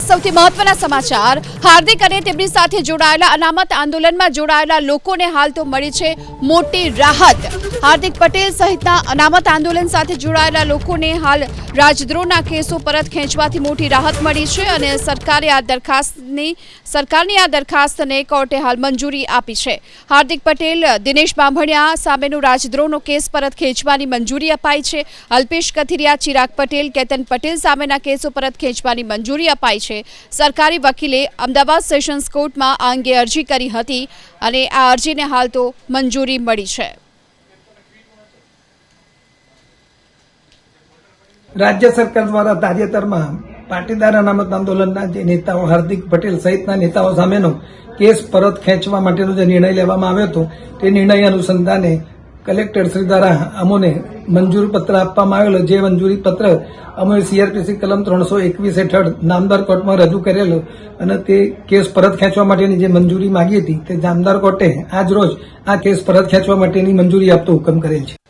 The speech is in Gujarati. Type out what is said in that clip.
સૌથી મહત્વના સમાચાર હાર્દિક અને તેમની સાથે જોડાયેલા અનામત આંદોલનમાં જોડાયેલા લોકોને હાલ તો મળી છે મોટી રાહત। હાર્દિક પટેલ સહિતના અનામત આંદોલન સાથે જોડાયેલા લોકોને હાલ રાજદ્રોહના કેસો પરત ખેંચવાથી મોટી રાહત મળી છે અને સરકારની આ દરખાસ્તને કોર્ટે હાલ મંજૂરી આપી છે। હાર્દિક પટેલ, દિનેશ બાંભણિયા સામેનો રાજદ્રોહનો કેસ પરત ખેંચવાની મંજૂરી અપાઈ છે। અલ્પેશ કથિરિયા, ચિરાગ પટેલ, કેતન પટેલ સામેના કેસો પરત ખેંચવાની મંજૂરી અપાઈ છે। સરકારી વકીલે અમદાવાદ સેશન્સ કોર્ટમાં આ અંગે અરજી કરી હતી અને આ અરજીને હાલ તો મંજૂરી મળી છે। राज्य सरकार द्वारा ताजेतરમાં પાટીદાર અનામત આંદોલનના જે નેતાઓ હાર્દિક પટેલ સહિતના નેતાઓ સામેનો કેસ પરત ખેંચવા માટેનો જે નિર્ણય લેવામાં આવ્યો હતો તે નિર્ણય અનુસંધાને કલેક્ટર શ્રી દ્વારા અમોને મંજૂરી પત્ર આપવામાં આવેલો, જે મંજૂરી પત્ર અમે સીઆરપીસી કલમ 321 હેઠળ નામદાર કોર્ટમાં રજૂ કરેલો અને તે કેસ પરત ખેંચવા માટેની જે મંજૂરી માંગી હતી તે નામદાર કોર્ટે આજ રોજ આ કેસ પરત ખેંચવા માટેની મંજૂરી આપતો હુકમ કરેલ છે।